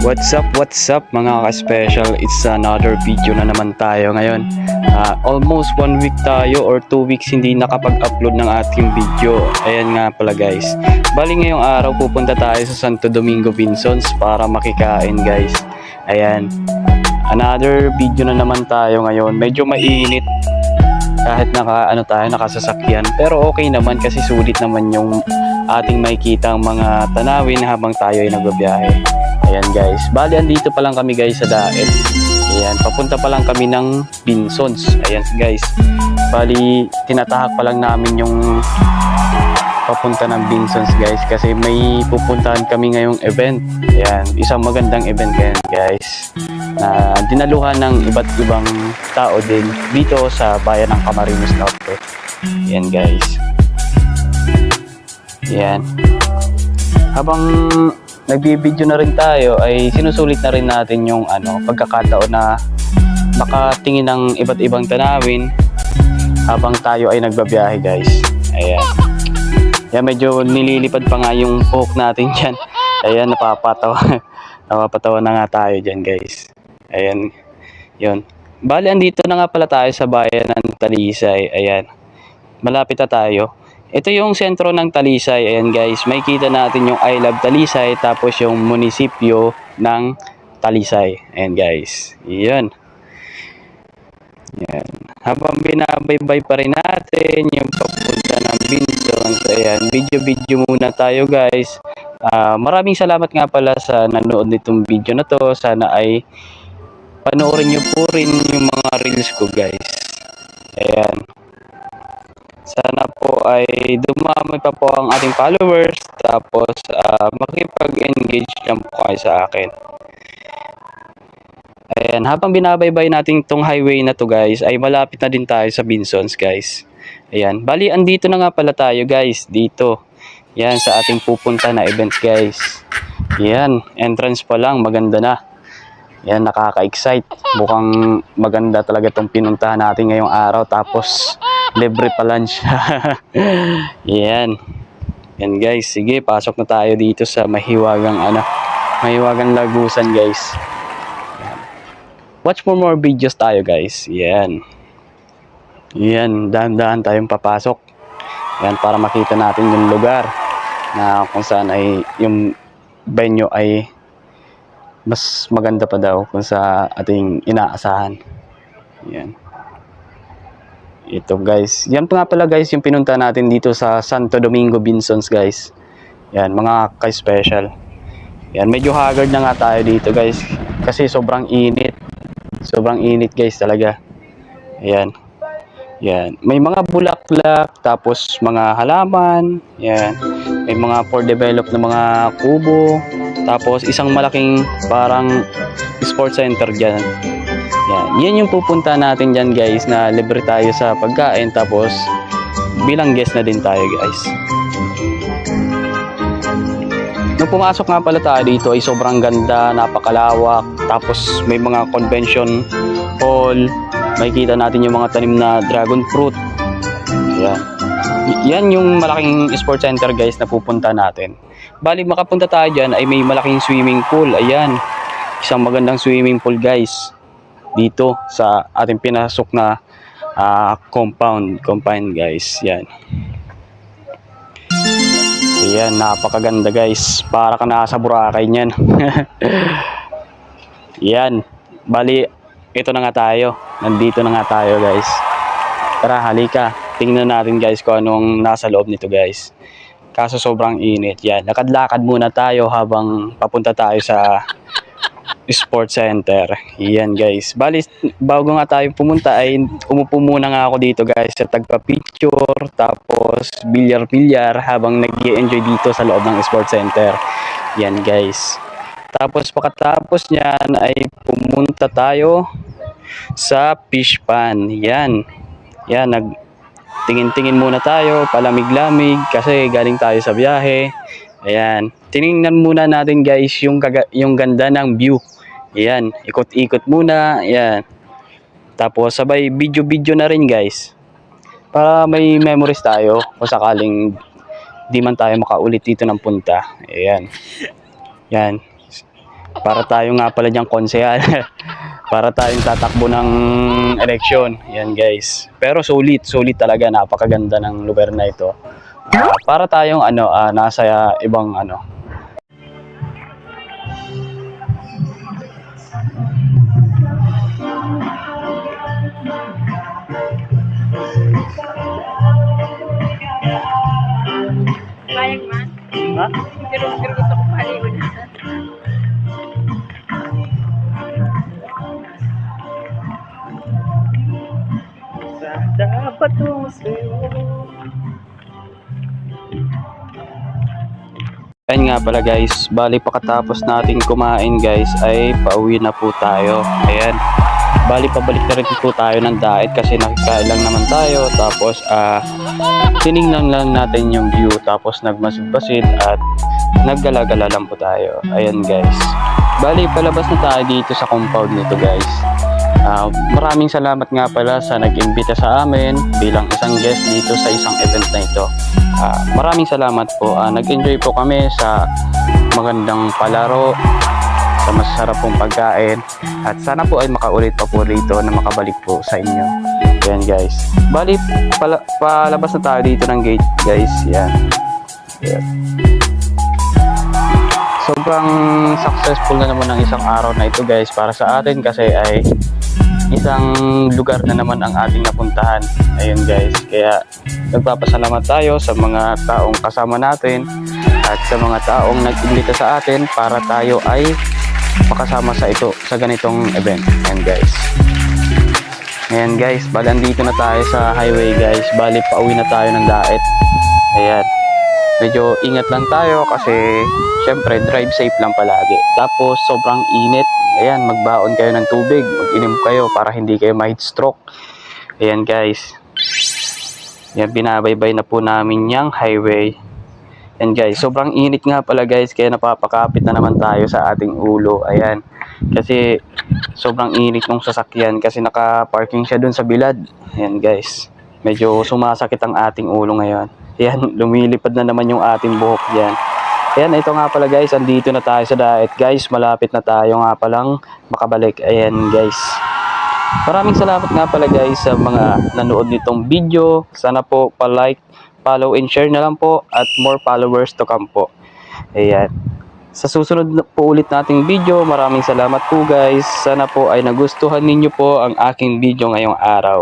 What's up mga ka-special? It's another video na naman tayo ngayon. Almost 1 week tayo or 2 weeks hindi nakapag-upload ng ating video. Ayan nga pala guys. Bali ngayong araw pupunta tayo sa Santo Domingo Vinsons para makikain guys. Ayan. Another video na naman tayo ngayon. Medyo mainit kahit nakasasakyan. Pero okay naman kasi sulit naman yung ating makikita ang mga tanawin habang tayo ay nagbabiyahe. Ayan guys, bali andito pa lang kami guys sa Daet. Ayan, papunta pa lang kami ng Vinsons. Ayan guys, bali tinatahak pa lang namin yung papunta ng Vinsons guys kasi may pupuntahan kami ngayong event. Ayan, isang magandang event yan guys na dinaluhan ng iba't ibang tao din dito sa bayan ng Camarines Norte. Ayan guys. Ayan, habang nagbibideo na rin tayo ay sinusulit na rin natin yung pagkakataon na makatingin ng iba't ibang tanawin habang tayo ay nagbabiyahe guys. Ayan. Ayan, medyo nililipad pa nga yung buhok natin dyan. Ayan, napapatawa na nga tayo dyan guys. Ayan, yun. Bali, andito na nga pala tayo sa bayan ng Talisay. Ayan, malapit na tayo. Ito yung sentro ng Talisay. Ayan guys, may kita natin yung I Love Talisay tapos yung munisipyo ng Talisay. Ayan guys, yun. Ayan. Habang binabaybay pa rin natin yung papunta ng Vinsons, ayan, video muna tayo guys. Maraming salamat nga pala sa nanood nitong video na to. Sana ay panoorin nyo po rin yung mga reels ko guys. Ayan. Sana po ay dumami pa po ang ating followers. Tapos makipag-engage lang po kayo sa akin. Ayan, habang binabaybay natin itong highway na to guys, ay malapit na din tayo sa Vinsons guys. Ayan, bali andito na nga pala tayo guys, dito. Ayan, sa ating pupunta na event guys. Ayan, entrance pa lang, maganda na. Ayan, nakaka-excite. Mukhang maganda talaga itong pinuntahan natin ngayong araw. Tapos libre pa lunch. Ayan. Ayan guys, sige, pasok na tayo dito sa Mahiwagang Lagusan guys. Ayan. Watch for more videos tayo guys. Ayan. Ayan, dahan-dahan tayong papasok. Ayan, para makita natin yung lugar na kung saan ay yung venue ay mas maganda pa daw kung sa ating inaasahan. Ayan. Ito guys, yan pa nga pala guys yung pinunta natin dito sa Santo Domingo Vinsons guys. Yan mga ka-special. Yan, medyo haggard na nga tayo dito guys kasi sobrang init. Sobrang init guys talaga. Ayan. Yan, may mga bulaklak tapos mga halaman. Yan, may mga for develop na mga kubo. Tapos isang malaking parang sports center dyan. Yan yung pupunta natin dyan guys na libre tayo sa pagkain. Tapos bilang guest na din tayo guys. Nung pumasok nga pala tayo dito ay sobrang ganda, napakalawak. Tapos may mga convention hall. Makikita natin yung mga tanim na dragon fruit. Yan. Yan yung malaking sports center guys na pupunta natin. Bali makapunta tayo dyan ay may malaking swimming pool. Ayan, isang magandang swimming pool guys dito sa ating pinasok na compound guys. Yan. Ayan, napakaganda guys, para ka nasa Boracay niyan. Yan, bali ito na nga tayo, nandito na nga tayo guys. Tara, halika, tingnan natin guys kung anong nasa loob nito guys. Kaso sobrang init. Yan, lakad-lakad muna tayo habang papunta tayo sa sports center. Yan guys. Bali, bago nga tayo pumunta ay umupo muna nga ako dito guys sa tagpa-picture. Tapos bilyar-bilyar habang nag-i-enjoy dito sa loob ng sports center. Yan guys. Tapos pagkatapos niyan ay pumunta tayo sa fish pan. Yan. Yan, tingin-tingin muna tayo, palamig-lamig kasi galing tayo sa biyahe. Ayan, tiningnan muna natin guys yung ganda ng view. Ayan, ikot-ikot muna. Ayan. Tapos sabay video na rin guys. Para may memories tayo kung sakaling di man tayo makaulit dito ng punta. Ayan. Yan. Para tayo nga pala diyang konsehal. Para tayong tatakbo ng eleksyon. Yan guys. Pero sulit talaga, napakaganda ng lugar na ito. Para tayong nasa ibang Bayag man. Ha? Pero gusto ko paliwan. Dapat sa'yo. Ayun nga pala guys, bali pagkatapos natin kumain guys ay pauwi na po tayo. Ayan. Bali pabalik na rin po tayo ng daet kasi nakikain lang naman tayo. Tapos tiningnan lang natin yung view, tapos nagmasid-basid at naggalagala lang po tayo. Ayan guys. Bali palabas na tayo dito sa compound nito guys. Maraming salamat nga pala sa nag-imbita sa amin bilang isang guest dito sa isang event na ito. Maraming salamat po. Nag-enjoy po kami sa magandang palaro, sa masarap pong pagkain, at sana po ay makaulit pa po rito na makabalik po sa inyo. Yan guys. Bali palabas na tayo dito ng gate guys. Yan. Sobrang successful na naman ang isang araw na ito guys para sa atin kasi ay isang lugar na naman ang ating napuntahan. Ayun guys, kaya nagpapasalamat tayo sa mga taong kasama natin at sa mga taong nag-imbita sa atin para tayo ay makasama sa ganitong event. Ayan guys. Ayan guys, bali andito na tayo sa highway guys. Bali pauwi na tayo ng daet. Ayan. Medyo ingat lang tayo kasi syempre drive safe lang palagi. Tapos sobrang init. Ayan, magbaon kayo ng tubig, mag-inom kayo para hindi kayo ma-heat stroke. Ayan guys. Ayan, binabaybay na po namin yung highway. Ayan guys, sobrang init nga pala guys, kaya napapakapit na naman tayo sa ating ulo. Ayan, kasi sobrang init ng sasakyan kasi naka-parking siya dun sa bilad. Ayan guys, medyo sumasakit ang ating ulo ngayon. Ayan, lumilipad na naman yung ating buhok dyan. Ayan, ito nga pala guys, andito na tayo sa daet guys. Malapit na tayo nga palang makabalik. Ayan guys. Maraming salamat nga pala guys sa mga nanood nitong video. Sana po pa-like, follow and share na lang po at more followers to come po. Ayan. Sa susunod na po ulit nating video, maraming salamat po guys. Sana po ay nagustuhan ninyo po ang aking video ngayong araw.